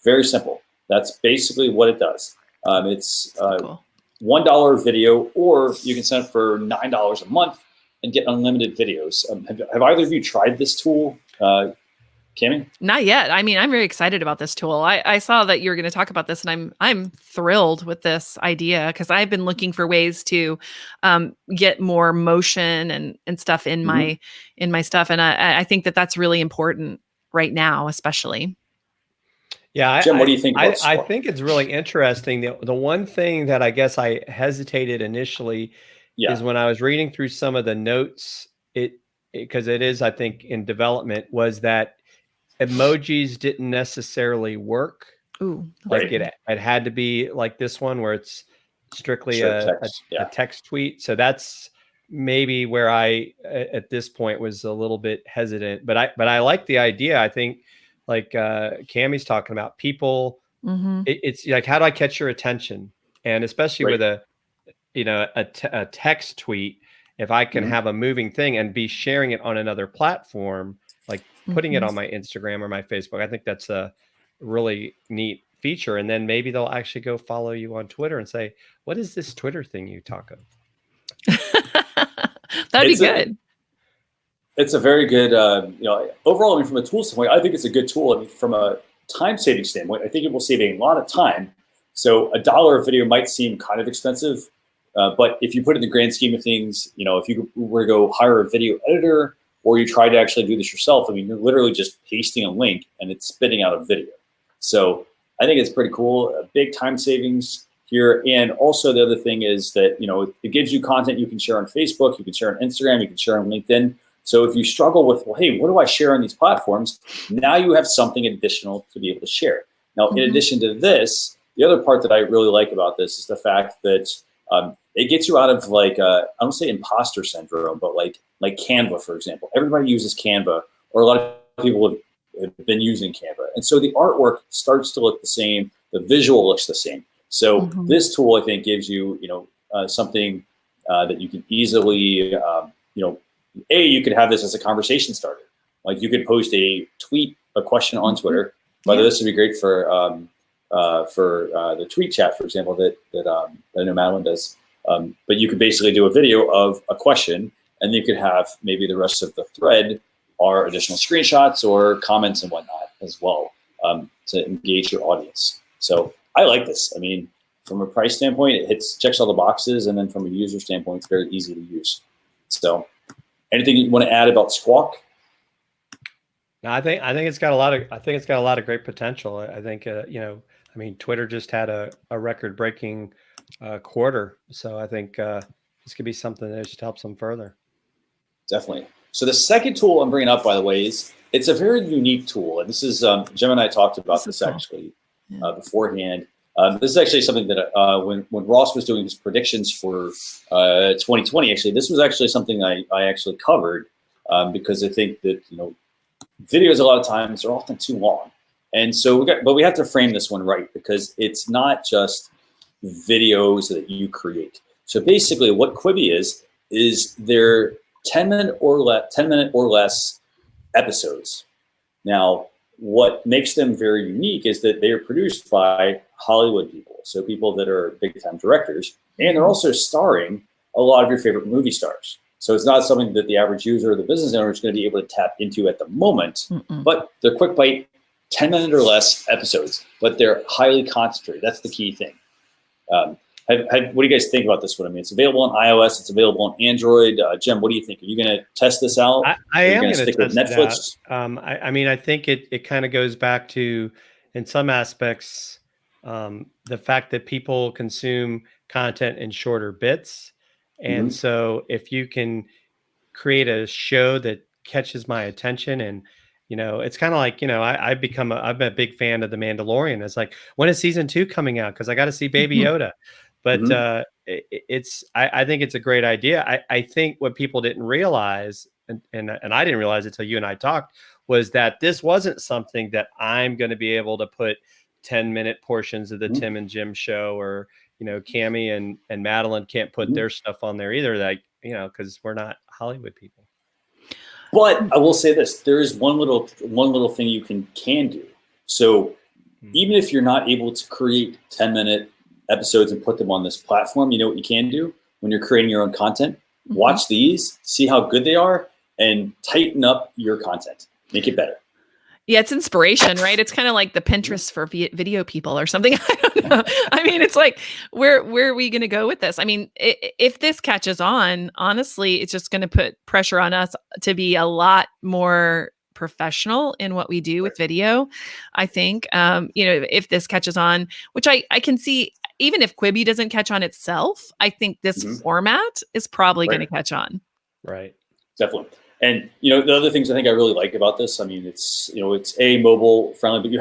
[SPEAKER 2] Very simple. That's basically what it does. It's
[SPEAKER 4] cool.
[SPEAKER 2] $1 video, or you can sign up for $9 a month and get unlimited videos. Have either of you tried this tool? Cami?
[SPEAKER 4] Not yet. I mean, I'm very excited about this tool. I saw that you were going to talk about this, and I'm thrilled with this idea because I've been looking for ways to get more motion and stuff in my stuff, and I think that that's really important right now, especially.
[SPEAKER 2] Yeah, Jim, what do you think about
[SPEAKER 3] I think it's really interesting. The one thing that I guess I hesitated initially is when I was reading through some of the notes, because it is, I think, in development, was that emojis didn't necessarily work.
[SPEAKER 4] Ooh,
[SPEAKER 3] like it had to be like this one where it's strictly a text tweet. So that's maybe where I at this point was a little bit hesitant, but I like the idea. I think like Cami's talking about people. It's like, how do I catch your attention? And especially with a text tweet, if I can have a moving thing and be sharing it on another platform, like putting it on my Instagram or my Facebook, I think that's a really neat feature. And then maybe they'll actually go follow you on Twitter and say, what is this Twitter thing you talk of?
[SPEAKER 4] That'd be good.
[SPEAKER 2] It's a very good, overall, I mean, from a tool standpoint, I think it's a good tool. I mean, from a time-saving standpoint, I think it will save a lot of time. So $1 a video might seem kind of expensive, but if you put it in the grand scheme of things, if you were to go hire a video editor or you try to actually do this yourself, I mean, you're literally just pasting a link and it's spitting out a video. So I think it's pretty cool. Big time savings here. And also the other thing is that, it gives you content you can share on Facebook, you can share on Instagram, you can share on LinkedIn. So if you struggle with, well, hey, what do I share on these platforms? Now you have something additional to be able to share. Now, in addition to this, the other part that I really like about this is the fact that it gets you out of like, I don't say imposter syndrome, but like Canva, for example. Everybody uses Canva, or a lot of people have been using Canva. And so the artwork starts to look the same. The visual looks the same. So this tool, I think, gives you, something that you can easily, you could have this as a conversation starter. Like you could post a question on Twitter. Whether this would be great for the tweet chat, for example, that I know Madeline does. But you could basically do a video of a question, and you could have maybe the rest of the thread are additional screenshots or comments and whatnot as well, to engage your audience. So I like this. I mean, from a price standpoint, it checks all the boxes, and then from a user standpoint, it's very easy to use. So anything you want to add about Squawk?
[SPEAKER 3] No, I think it's got a lot of great potential. I think Twitter just had a record-breaking quarter, so I think this could be something that just helps them further. Definitely.
[SPEAKER 2] So the second tool I'm bringing up, by the way, is it's a very unique tool, and this is Jim and I talked about this actually beforehand. This is actually something that when Ross was doing his predictions for 2020, actually, this was actually something I actually covered because I think that videos a lot of times are often too long, and so we have to frame this one right, because it's not just videos that you create. So basically, what Quibi is they're 10-minute or less episodes. Now, what makes them very unique is that they are produced by Hollywood people, so people that are big-time directors, and they're also starring a lot of your favorite movie stars. So it's not something that the average user or the business owner is going to be able to tap into at the moment, but they're quick bite, 10-minute or less episodes, but they're highly concentrated. That's the key thing. What do you guys think about this one? I mean, it's available on iOS, it's available on Android. Jim, what do you think? Are you going to test this out?
[SPEAKER 3] I am going to
[SPEAKER 2] stick with Netflix.
[SPEAKER 3] I think it kind of goes back to, in some aspects, the fact that people consume content in shorter bits. And so if you can create a show that catches my attention, and it's kind of like, I'm a big fan of The Mandalorian. It's like, when is season 2 coming out? Because I got to see Baby Yoda. But I think it's a great idea. I think what people didn't realize, and I didn't realize it until you and I talked, was that this wasn't something that I'm going to be able to put 10-minute portions of the Tim and Jim show, or Cammie and Madeline can't put their stuff on there either, like, because we're not Hollywood people.
[SPEAKER 2] But I will say this: there is one little thing you can do. So even if you're not able to create 10-minute episodes and put them on this platform, you know what you can do when you're creating your own content? Watch these, see how good they are, and tighten up your content. Make it better.
[SPEAKER 4] Yeah, it's inspiration, right? It's kind of like the Pinterest for video people or something. I don't know. I mean, it's like, where are we going to go with this? I mean, if this catches on, honestly, it's just going to put pressure on us to be a lot more professional in what we do with video. I think, if this catches on, which I can see, even if Quibi doesn't catch on itself, I think this format is probably going to catch on.
[SPEAKER 3] Right.
[SPEAKER 2] Definitely. And the other things I think I really like about this, I mean, it's a mobile friendly, but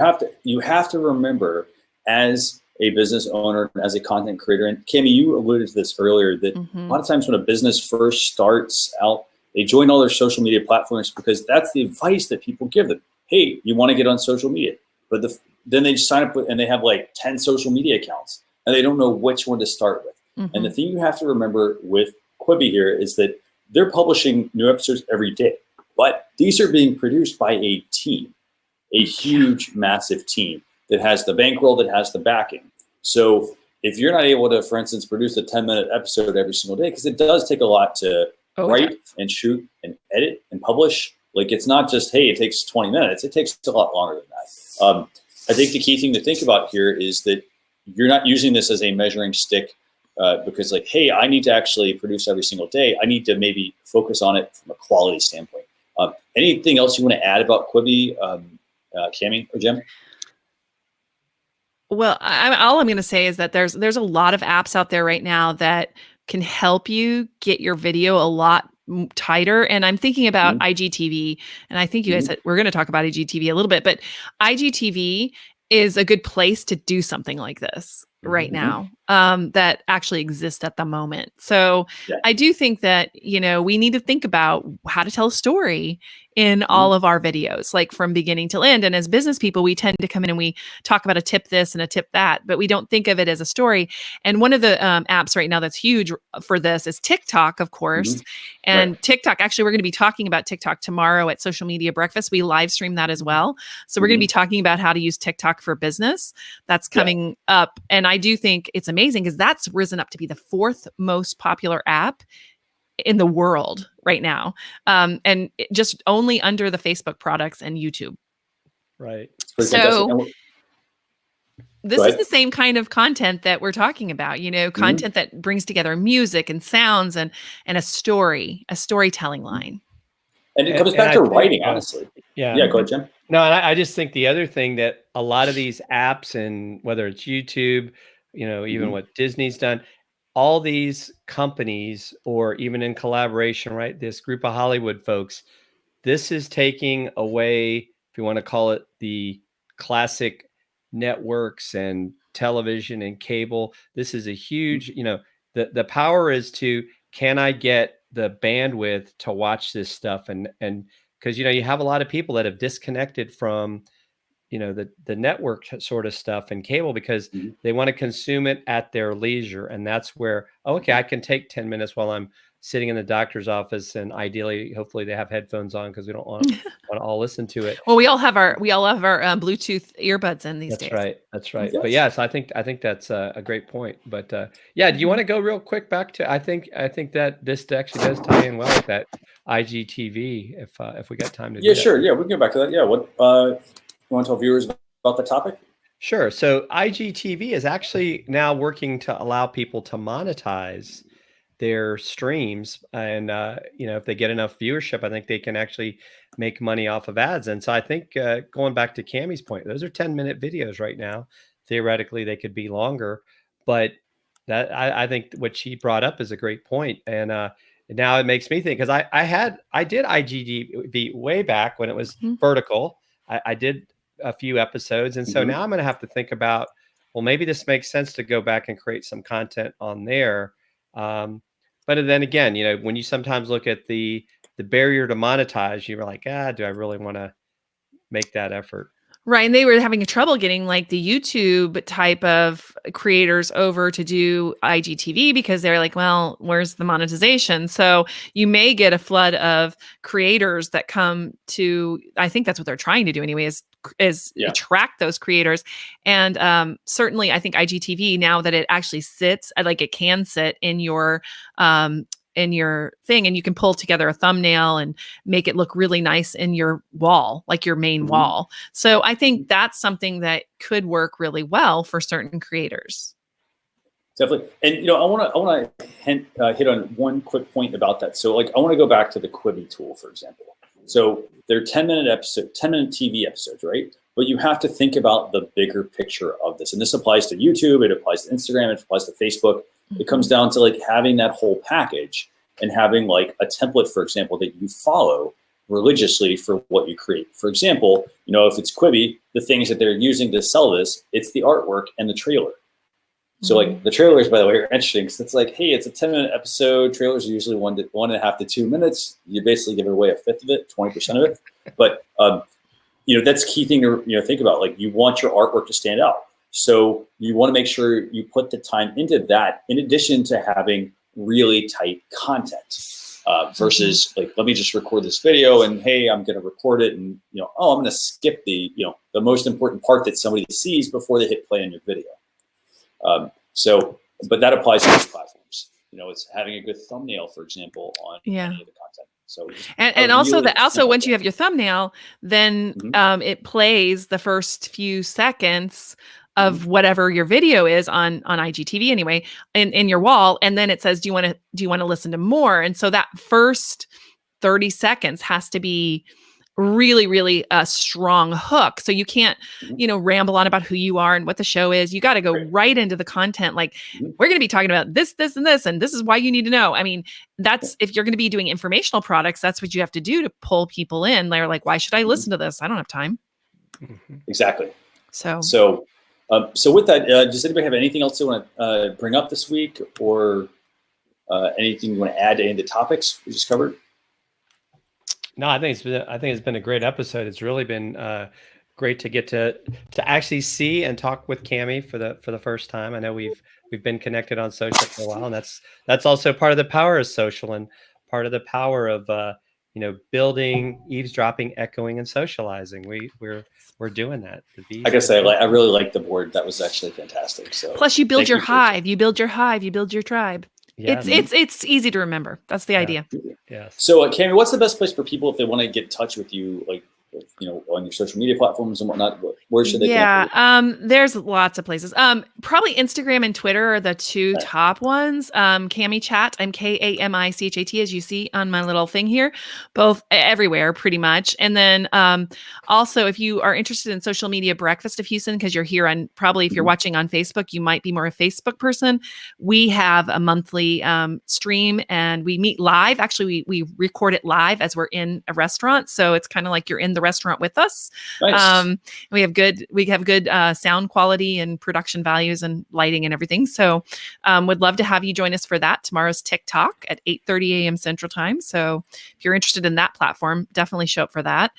[SPEAKER 2] you have to remember, as a business owner, as a content creator, and Cammie, you alluded to this earlier, that a lot of times when a business first starts out, they join all their social media platforms because that's the advice that people give them. Hey, you want to get on social media, but then they just sign up and they have like 10 social media accounts, and they don't know which one to start with. And the thing you have to remember with Quibi here is that they're publishing new episodes every day, but these are being produced by a team, a huge, massive team that has the bankroll, that has the backing. So if you're not able to, for instance, produce a 10-minute episode every single day, because it does take a lot to write and shoot and edit and publish. Like, it's not just, hey, it takes 20 minutes. It takes a lot longer than that. I think the key thing to think about here is that you're not using this as a measuring stick because, like, hey, I need to actually produce every single day. I need to maybe focus on it from a quality standpoint. Anything else you want to add about Quibi, Cammie or Jim?
[SPEAKER 4] Well, all I'm going to say is that there's a lot of apps out there right now that can help you get your video a lot tighter. And I'm thinking about IGTV, and I think you guys we're going to talk about IGTV a little bit, but IGTV is a good place to do something like this right now that actually exists at the moment. So I do think that, we need to think about how to tell a story in all of our videos, like from beginning to end. And as business people, we tend to come in and we talk about a tip this and a tip that, but we don't think of it as a story. And one of the apps right now that's huge for this is TikTok, of course. And TikTok, actually, we're going to be talking about TikTok tomorrow at Social Media Breakfast. We live stream that as well. So we're going to be talking about how to use TikTok for business. That's coming up. And I do think it's amazing because that's risen up to be the 4th most popular app in the world right now. And just only under the Facebook products and YouTube.
[SPEAKER 3] Right.
[SPEAKER 4] So this is the same kind of content that we're talking about, content that brings together music and sounds and a storytelling line.
[SPEAKER 2] And it comes back to writing, honestly.
[SPEAKER 3] Yeah.
[SPEAKER 2] Yeah, go ahead, Jim.
[SPEAKER 3] No, and I just think the other thing that a lot of these apps, and whether it's YouTube, even what Disney's done, all these companies, or even in collaboration, right? This group of Hollywood folks, this is taking away, if you want to call it, the classic networks and television and cable. This is a huge, the power is to, can I get the bandwidth to watch this stuff? And because, you have a lot of people that have disconnected from, the network sort of stuff and cable because they want to consume it at their leisure. And that's where, okay, I can take 10 minutes while I'm sitting in the doctor's office, and ideally, hopefully they have headphones on because we don't want to all listen to it.
[SPEAKER 4] Well, we all have our Bluetooth earbuds in these days.
[SPEAKER 3] That's right.
[SPEAKER 2] Yes.
[SPEAKER 3] But yes, I think that's a great point. But do you want to go real quick back to? I think that this actually does tie in well with that IGTV. If we got time to.
[SPEAKER 2] Yeah, sure. Yeah, we can go back to that. Yeah, what you want to tell viewers about the topic?
[SPEAKER 3] Sure. So IGTV is actually now working to allow people to monetize their streams, and if they get enough viewership, I think they can actually make money off of ads. And so I think going back to Cammie's point, those are 10-minute videos right now. Theoretically, they could be longer, but that I think what she brought up is a great point. And now it makes me think, because I did IGTV way back when it was vertical. I did a few episodes, and so now I'm going to have to think about, well, maybe this makes sense to go back and create some content on there. But then again, when you sometimes look at the barrier to monetize, you're like, do I really want to make that effort?
[SPEAKER 4] Right. And they were having trouble getting like the YouTube type of creators over to do IGTV because they're like, well, where's the monetization? So you may get a flood of creators that come to, I think that's what they're trying to do anyway, is attract those creators. And certainly I think IGTV, now that it actually sits, like it can sit in your thing, and you can pull together a thumbnail and make it look really nice in your wall, like your main wall. So I think that's something that could work really well for certain creators.
[SPEAKER 2] Definitely. And I want to hit on one quick point about that. So I want to go back to the Quibi tool, for example. So they're 10-minute TV episodes, right? But you have to think about the bigger picture of this. And this applies to YouTube, it applies to Instagram, it applies to Facebook. It comes down to having that whole package and having a template, for example, that you follow religiously for what you create. For example, if it's Quibi, the things that they're using to sell this, it's the artwork and the trailer. So the trailers, by the way, are interesting because it's hey, it's a 10-minute episode. Trailers are usually 1.5 to 2 minutes. You basically give away a fifth of it, 20% of it. But that's key thing to think about. You want your artwork to stand out. So you want to make sure you put the time into that, in addition to having really tight content versus let me just record this video and hey, I'm going to record it and I'm going to skip the most important part that somebody sees before they hit play on your video. But that applies to these platforms. It's having a good thumbnail, for example, on any of the content. So
[SPEAKER 4] and also once you have your thumbnail, then it plays the first few seconds of whatever your video is on IGTV anyway, in your wall. And then it says, do you want to listen to more? And so that first 30 seconds has to be really, really a strong hook. So you can't, ramble on about who you are and what the show is. You got to go right into the content. We're going to be talking about this, this, and this, and this is why you need to know. I mean, that's, if you're going to be doing informational products, that's what you have to do to pull people in. They're like, why should I listen to this? I don't have time.
[SPEAKER 2] Exactly.
[SPEAKER 4] So
[SPEAKER 2] with that, does anybody have anything else they want to bring up this week, or anything you want to add to any of the topics we just covered?
[SPEAKER 3] No, I think it's been a great episode. It's really been great to get to actually see and talk with Cammie for the first time. I know we've been connected on social for a while, and that's also part of the power of social and part of the power of building, eavesdropping, echoing, and socializing. We're doing that.
[SPEAKER 2] I gotta say, I really like the board. That was actually fantastic. So
[SPEAKER 4] plus you build your hive, you build your hive, you build your tribe.
[SPEAKER 3] Yeah.
[SPEAKER 4] It's easy to remember. That's the idea.
[SPEAKER 3] Yeah.
[SPEAKER 2] So Cami, what's the best place for people if they want to get in touch with you, like, on your social media platforms and whatnot? Where should they go?
[SPEAKER 4] There's lots of places. Probably Instagram and Twitter are the two top ones. Cami Chat, I'm KAMICHAT, as you see on my little thing here, both everywhere pretty much. And then also, if you are interested in social media breakfast of Houston, because you're here on, probably if you're watching on Facebook, you might be more a Facebook person. We have a monthly stream and we meet live. Actually, we record it live as we're in a restaurant. So it's kind of like you're in the restaurant with us.
[SPEAKER 2] Nice.
[SPEAKER 4] We have good sound quality and production values and lighting and everything. So would love to have you join us for that. Tomorrow's TikTok at 8:30 a.m. Central Time. So if you're interested in that platform, definitely show up for that.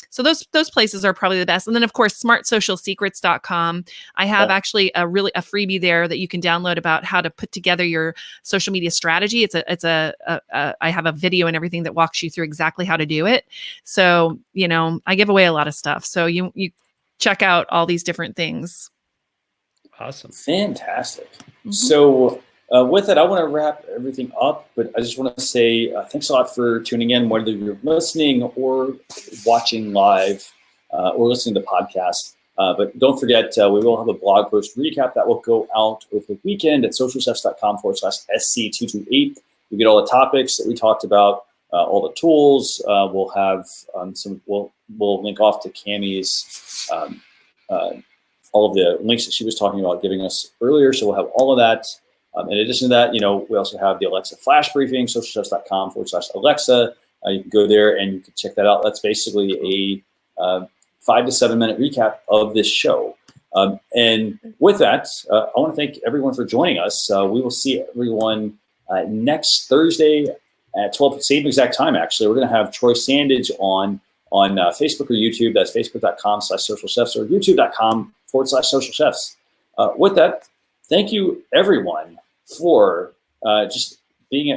[SPEAKER 4] So those places are probably the best. And then of course, smartsocialsecrets.com. I have actually a freebie there that you can download about how to put together your social media strategy. I have a video and everything that walks you through exactly how to do it. So, I give away a lot of stuff. So you check out all these different things.
[SPEAKER 3] Awesome.
[SPEAKER 2] Fantastic. Mm-hmm. So with that, I want to wrap everything up, but I just want to say thanks a lot for tuning in, whether you're listening or watching live or listening to the podcast. But don't forget, we will have a blog post recap that will go out over the weekend at socialchefs.com/SC228. You get all the topics that we talked about, all the tools. We'll have we'll link off to Cami's all of the links that she was talking about giving us earlier. So we'll have all of that. In addition to that, we also have the Alexa flash briefing, socialchefs.com/Alexa. You can go there and you can check that out. That's basically a 5 to 7 minute recap of this show. And with that, I want to thank everyone for joining us. We will see everyone next Thursday at 12, same exact time, actually. We're going to have Troy Sandage on Facebook or YouTube. That's facebook.com/socialchefs or youtube.com/socialchefs. With that, thank you, everyone, for just being,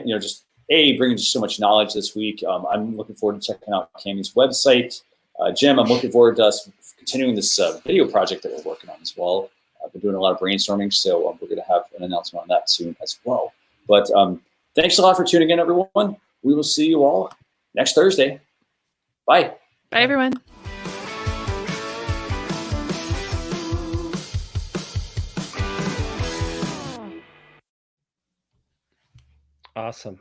[SPEAKER 2] bringing just so much knowledge this week. I'm looking forward to checking out Cami's website. Jim, I'm looking forward to us continuing this video project that we're working on as well. I've been doing a lot of brainstorming, so we're going to have an announcement on that soon as well. But thanks a lot for tuning in, everyone. We will see you all next Thursday. Bye.
[SPEAKER 4] Bye, everyone.
[SPEAKER 3] Awesome.